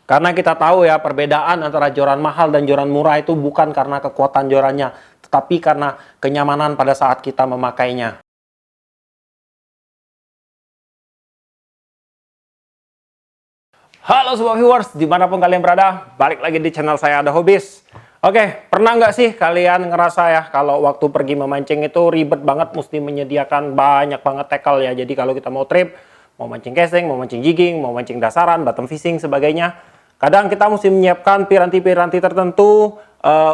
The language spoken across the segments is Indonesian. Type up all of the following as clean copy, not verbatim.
Karena kita tahu ya, perbedaan antara joran mahal dan joran murah itu bukan karena kekuatan jorannya, tetapi karena kenyamanan pada saat kita memakainya. Halo semua viewers, dimanapun kalian berada, balik lagi di channel saya Ada Hobis. Oke, pernah nggak sih kalian ngerasa ya, kalau waktu pergi memancing itu ribet banget, mesti menyediakan banyak banget tackle ya. Jadi kalau kita mau trip, mau mancing casing, mau mancing jigging, mau mancing dasaran, bottom fishing, sebagainya, kadang kita mesti menyiapkan piranti-piranti tertentu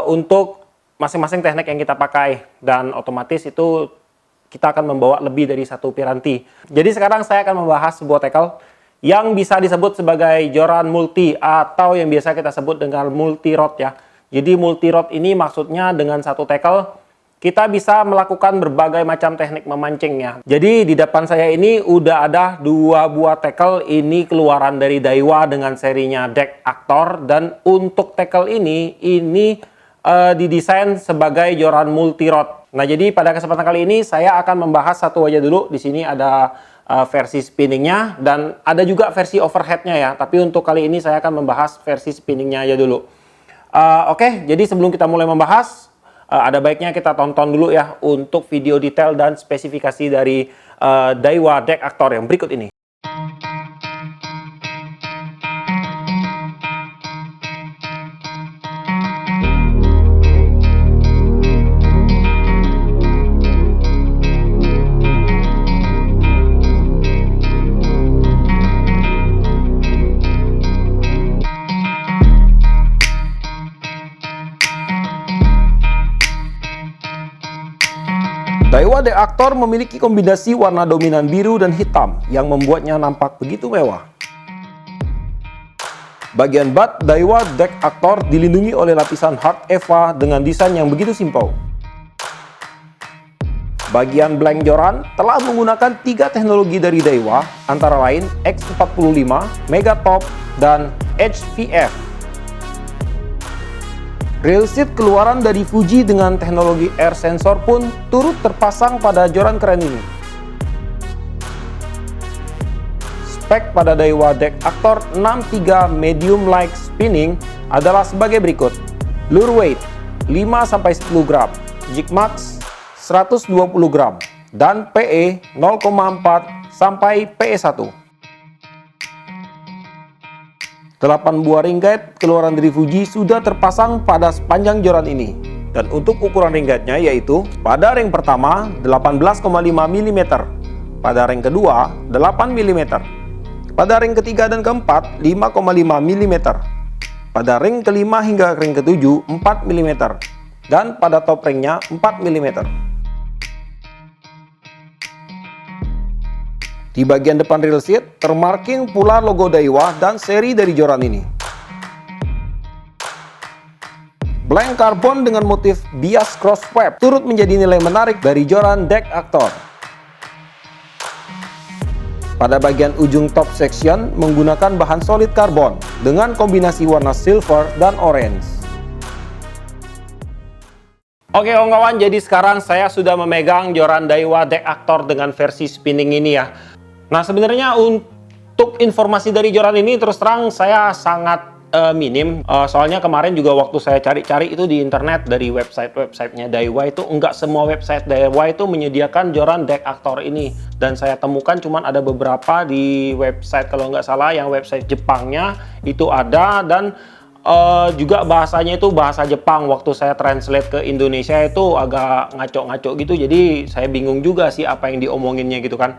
untuk masing-masing teknik yang kita pakai. Dan otomatis itu kita akan membawa lebih dari satu piranti. Jadi sekarang saya akan membahas sebuah tackle yang bisa disebut sebagai joran multi atau yang biasa kita sebut dengan multi rod ya. Jadi multi rod ini maksudnya dengan satu tackle kita bisa melakukan berbagai macam teknik memancingnya. Jadi di depan saya ini udah ada dua buah tackle, ini keluaran dari Daiwa dengan serinya Deck Actor, dan untuk tackle ini didesain sebagai joran multi rod. Nah, jadi pada kesempatan kali ini saya akan membahas satu aja dulu. Di sini ada versi spinningnya dan ada juga versi overheadnya ya. Tapi untuk kali ini saya akan membahas versi spinningnya aja dulu. Oke, jadi sebelum kita mulai membahas, ada baiknya kita tonton dulu ya untuk video detail dan spesifikasi dari Daiwa Deck Actor yang berikut ini. Daiwa Deck Actor memiliki kombinasi warna dominan biru dan hitam yang membuatnya nampak begitu mewah. Bagian butt Daiwa Deck Actor dilindungi oleh lapisan hard EVA dengan desain yang begitu simpel. Bagian blank joran telah menggunakan 3 teknologi dari Daiwa, antara lain X45, Megatop, dan HVF. Reel seat keluaran dari Fuji dengan teknologi air sensor pun turut terpasang pada joran keren ini. Spek pada Daiwa Deck Actor 63 medium light spinning adalah sebagai berikut. Lure weight 5-10 gram, jig max 120 gram, dan PE 0,4 sampai PE 1. 8 buah ring guide keluaran dari Fuji sudah terpasang pada sepanjang joran ini. Dan untuk ukuran ring guide-nya yaitu pada ring pertama 18,5 mm, pada ring kedua 8 mm, pada ring ketiga dan keempat 5,5 mm, pada ring kelima hingga ring ketujuh 4 mm, dan pada top ringnya 4 mm. Di bagian depan reel seat termarking pula logo Daiwa dan seri dari joran ini. Blank karbon dengan motif bias cross web turut menjadi nilai menarik dari joran Deck Actor. Pada bagian ujung top section menggunakan bahan solid karbon dengan kombinasi warna silver dan orange. Oke kawan-kawan, jadi sekarang saya sudah memegang joran Daiwa Deck Actor dengan versi spinning ini ya. Nah, sebenarnya untuk informasi dari joran ini terus terang saya sangat minim. Soalnya kemarin juga waktu saya cari-cari itu di internet dari website-websitenya Daiwa itu, enggak semua website Daiwa itu menyediakan joran Deck Actor ini. Dan saya temukan cuman ada beberapa di website, kalau nggak salah yang website Jepangnya itu ada, dan juga bahasanya itu bahasa Jepang. Waktu saya translate ke Indonesia itu agak ngaco-ngaco gitu, jadi saya bingung juga sih apa yang diomonginnya gitu kan.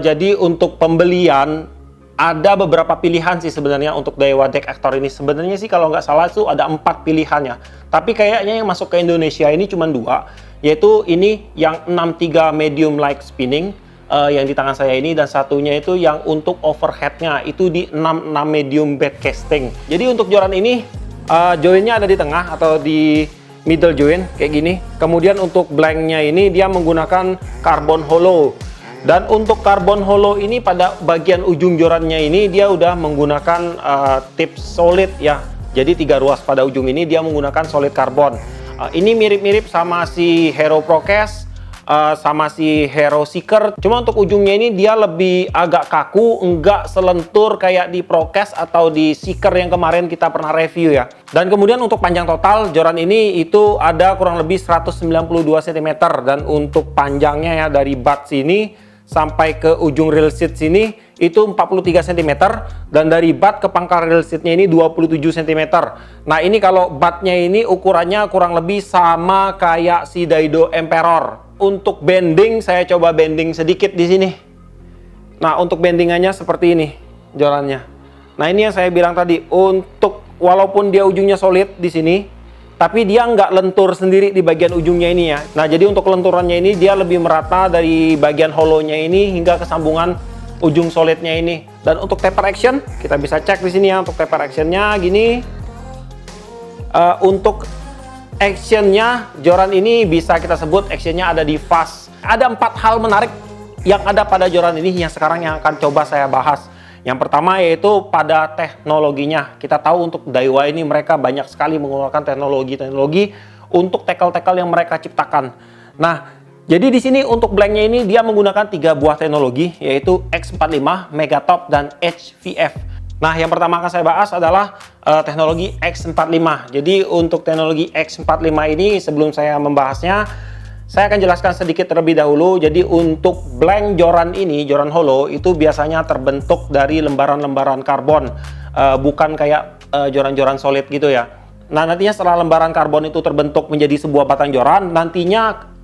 Jadi untuk pembelian ada beberapa pilihan sih sebenarnya untuk Daiwa Deck Actor ini. Sebenarnya sih kalau nggak salah itu ada 4 pilihannya, tapi kayaknya yang masuk ke Indonesia ini cuma 2, yaitu ini yang 63 medium light spinning yang di tangan saya ini, dan satunya itu yang untuk overheadnya itu di 66 medium bed casting. Jadi untuk joran ini joinnya ada di tengah atau di middle joint kayak gini. Kemudian untuk blanknya ini dia menggunakan carbon hollow, dan untuk carbon hollow ini pada bagian ujung jorannya ini dia udah menggunakan tip solid ya. Jadi 3 ruas pada ujung ini dia menggunakan solid karbon. Ini mirip-mirip sama si Hero Procast sama si Hero Seeker. Cuma untuk ujungnya ini dia lebih agak kaku, enggak selentur kayak di Procast atau di Seeker yang kemarin kita pernah review ya. Dan kemudian untuk panjang total joran ini itu ada kurang lebih 192 cm, dan untuk panjangnya ya dari butt sini sampai ke ujung rail seat sini itu 43 cm, dan dari butt ke pangkal rail seatnya ini 27 cm. Nah ini kalau buttnya ini ukurannya kurang lebih sama kayak si Daido Emperor. Untuk bending saya coba bending sedikit di sini. Nah untuk bendingannya seperti ini jorannya. Nah ini yang saya bilang tadi, untuk walaupun dia ujungnya solid di sini, tapi dia nggak lentur sendiri di bagian ujungnya ini ya. Nah jadi untuk lenturannya ini dia lebih merata dari bagian hollow-nya ini hingga ke sambungan ujung solidnya ini. Dan untuk taper action kita bisa cek di sini ya. Untuk taper actionnya gini. Untuk actionnya joran ini bisa kita sebut actionnya ada di fast. Ada 4 hal menarik yang ada pada joran ini yang sekarang yang akan coba saya bahas. Yang pertama yaitu pada teknologinya. Kita tahu untuk Daiwa ini mereka banyak sekali menggunakan teknologi-teknologi untuk tackle-tackle yang mereka ciptakan. Nah, jadi di sini untuk blanknya ini dia menggunakan 3 buah teknologi, yaitu X45, Megatop, dan HVF. Nah, yang pertama akan saya bahas adalah teknologi X45. Jadi untuk teknologi X45 ini sebelum saya membahasnya, saya akan jelaskan sedikit terlebih dahulu. Jadi untuk blank joran ini, joran hollow itu biasanya terbentuk dari lembaran-lembaran karbon, bukan kayak joran-joran solid gitu ya. Nah nantinya setelah lembaran karbon itu terbentuk menjadi sebuah batang joran, nantinya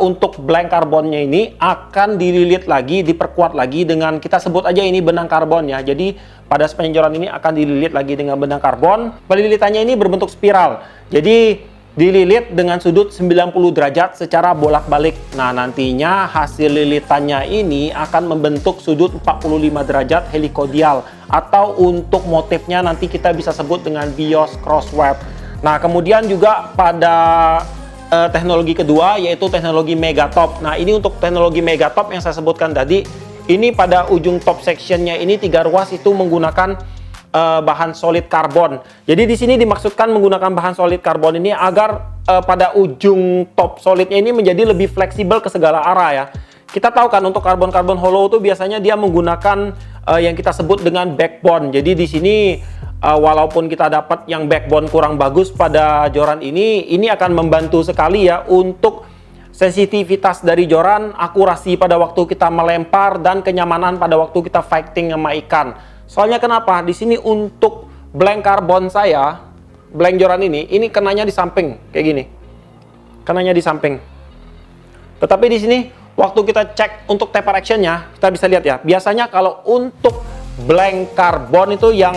untuk blank karbonnya ini akan dililit lagi, diperkuat lagi dengan, kita sebut aja ini benang karbon ya. Jadi pada sepanjang joran ini akan dililit lagi dengan benang karbon. Pelilitannya ini berbentuk spiral. Jadi dililit dengan sudut 90 derajat secara bolak-balik. Nah, nantinya hasil lilitannya ini akan membentuk sudut 45 derajat helikodial, atau untuk motifnya nanti kita bisa sebut dengan bios crossweb. Nah, kemudian juga pada teknologi kedua yaitu teknologi Megatop. Nah, ini untuk teknologi Megatop yang saya sebutkan tadi, ini pada ujung top sectionnya ini 3 ruas itu menggunakan bahan solid karbon. Jadi di sini dimaksudkan menggunakan bahan solid karbon ini agar pada ujung top solidnya ini menjadi lebih fleksibel ke segala arah ya. Kita tahu kan untuk karbon-karbon hollow itu biasanya dia menggunakan yang kita sebut dengan backbone. Jadi di sini walaupun kita dapat yang backbone kurang bagus pada joran ini akan membantu sekali ya untuk sensitivitas dari joran, akurasi pada waktu kita melempar, dan kenyamanan pada waktu kita fighting sama ikan. Soalnya kenapa? Di sini untuk blank karbon saya, blank joran ini kenanya di samping kayak gini. Kenanya di samping. Tetapi di sini waktu kita cek untuk taper actionnya, kita bisa lihat ya. Biasanya kalau untuk blank karbon itu yang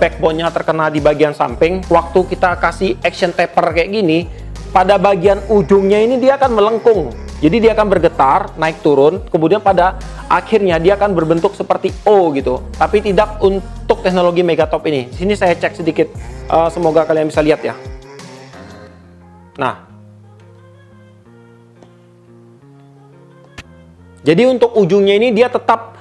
backbone-nya terkena di bagian samping, waktu kita kasih action taper kayak gini, pada bagian ujungnya ini dia akan melengkung. Jadi dia akan bergetar, naik turun, kemudian pada akhirnya dia akan berbentuk seperti O gitu. Tapi tidak untuk teknologi Megatop ini. Di sini saya cek sedikit, semoga kalian bisa lihat ya. Nah, jadi untuk ujungnya ini dia tetap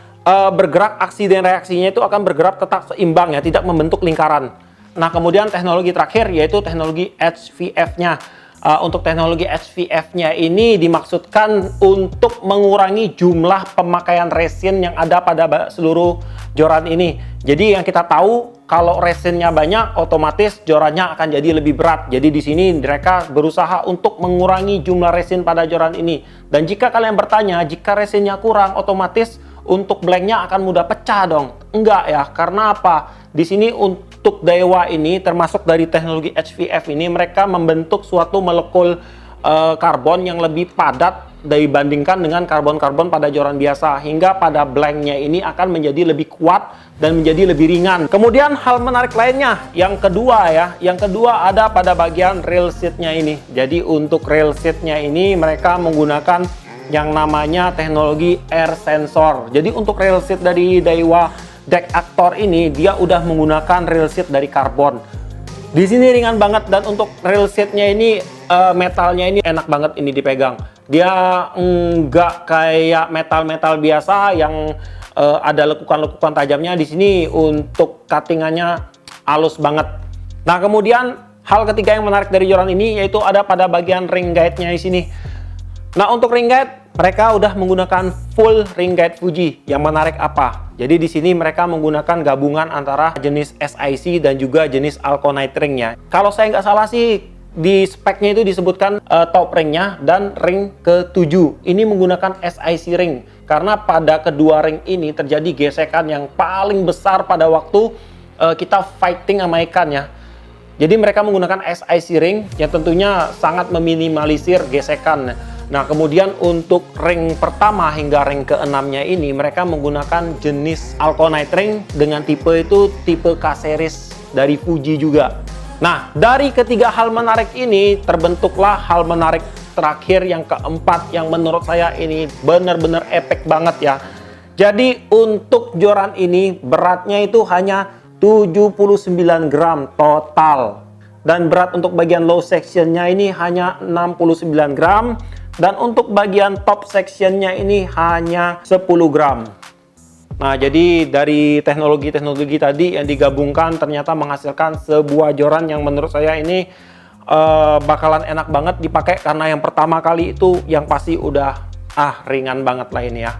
bergerak, aksi dan reaksinya itu akan bergerak tetap seimbang ya, tidak membentuk lingkaran. Nah, kemudian teknologi terakhir yaitu teknologi HVF-nya. Untuk teknologi HVF-nya ini dimaksudkan untuk mengurangi jumlah pemakaian resin yang ada pada seluruh joran ini. Jadi yang kita tahu kalau resinnya banyak, otomatis jorannya akan jadi lebih berat. Jadi di sini mereka berusaha untuk mengurangi jumlah resin pada joran ini. Dan jika kalian bertanya, jika resinnya kurang, otomatis untuk blanknya akan mudah pecah dong? Enggak ya, karena apa? Di sini untuk Daiwa ini termasuk dari teknologi HVF ini mereka membentuk suatu molekul karbon yang lebih padat dibandingkan dengan karbon-karbon pada joran biasa, hingga pada blanknya ini akan menjadi lebih kuat dan menjadi lebih ringan. Kemudian hal menarik lainnya yang kedua ya, yang kedua ada pada bagian rail seatnya ini. Jadi untuk rail seatnya ini mereka menggunakan yang namanya teknologi air sensor. Jadi untuk rail seat dari Daiwa Deck Actor ini dia udah menggunakan rail seat dari karbon. Di sini ringan banget, dan untuk rail seatnya ini metalnya ini enak banget ini dipegang. Dia nggak kayak metal-metal biasa yang ada lekukan-lekukan tajamnya. Di sini untuk cuttingannya halus banget. Nah, kemudian hal ketiga yang menarik dari joran ini yaitu ada pada bagian ring guide-nya di sini. Nah, untuk ring guide, mereka udah menggunakan full ring guide Fuji. Yang menarik apa? Jadi di sini mereka menggunakan gabungan antara jenis SIC dan juga jenis Alconite ringnya. Kalau saya nggak salah sih, di speknya itu disebutkan top ringnya dan ring ke-7. Ini menggunakan SIC ring. Karena pada kedua ring ini terjadi gesekan yang paling besar pada waktu kita fighting sama ikan ya. Jadi mereka menggunakan SIC ring yang tentunya sangat meminimalisir gesekan. Nah, kemudian untuk ring pertama hingga ring ke-6-nya ini mereka menggunakan jenis Alconite ring dengan tipe itu tipe K-series dari Fuji juga. Nah, dari ketiga hal menarik ini terbentuklah hal menarik terakhir yang keempat yang menurut saya ini benar-benar epic banget ya. Jadi untuk joran ini beratnya itu hanya 79 gram total. Dan berat untuk bagian low sectionnya ini hanya 69 gram. Dan untuk bagian top sectionnya ini hanya 10 gram. Nah, jadi dari teknologi-teknologi tadi yang digabungkan ternyata menghasilkan sebuah joran yang menurut saya ini bakalan enak banget dipakai karena yang pertama kali itu yang pasti udah ringan banget lah ini ya.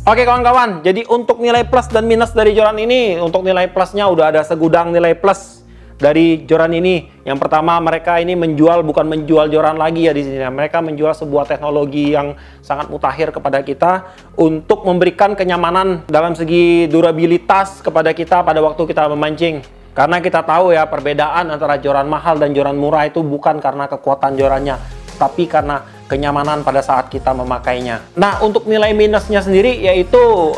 Oke kawan-kawan, jadi untuk nilai plus dan minus dari joran ini, untuk nilai plusnya udah ada segudang nilai plus dari joran ini. Yang pertama, mereka ini bukan menjual joran lagi ya di sini. Mereka menjual sebuah teknologi yang sangat mutakhir kepada kita untuk memberikan kenyamanan dalam segi durabilitas kepada kita pada waktu kita memancing. Karena kita tahu ya perbedaan antara joran mahal dan joran murah itu bukan karena kekuatan jorannya, tapi karena kenyamanan pada saat kita memakainya. Nah, untuk nilai minusnya sendiri yaitu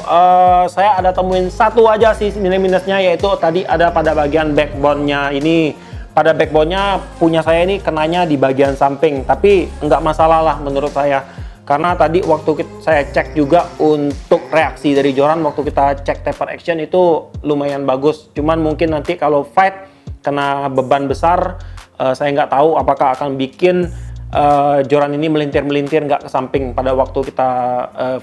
saya ada temuin satu aja sih nilai minusnya, yaitu tadi ada pada bagian backbone-nya ini. Pada backbone-nya punya saya ini kenanya di bagian samping, tapi nggak masalah lah menurut saya. Karena tadi waktu saya cek juga untuk reaksi dari joran waktu kita cek taper action itu lumayan bagus. Cuman mungkin nanti kalau fight kena beban besar, saya nggak tahu apakah akan bikin joran ini melintir-melintir nggak ke samping pada waktu kita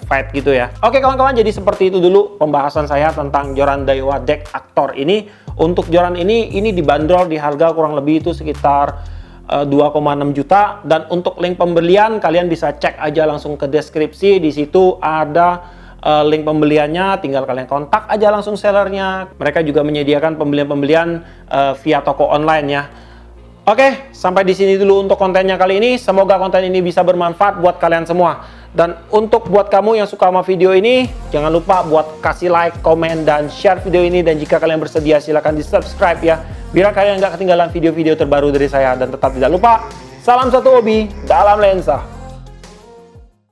fight gitu ya. Oke kawan-kawan, jadi seperti itu dulu pembahasan saya tentang joran Daiwa Deck Actor ini. Untuk joran ini dibanderol di harga kurang lebih itu sekitar 2,6 juta. Dan untuk link pembelian kalian bisa cek aja langsung ke deskripsi. Di situ ada link pembeliannya, tinggal kalian kontak aja langsung sellernya. Mereka juga menyediakan pembelian-pembelian via toko online ya. Oke, sampai di sini dulu untuk kontennya kali ini. Semoga konten ini bisa bermanfaat buat kalian semua. Dan untuk buat kamu yang suka sama video ini, jangan lupa buat kasih like, komen, dan share video ini. Dan jika kalian bersedia, silahkan di subscribe ya, biar kalian nggak ketinggalan video-video terbaru dari saya. Dan tetap tidak lupa, salam satu hobi dalam lensa.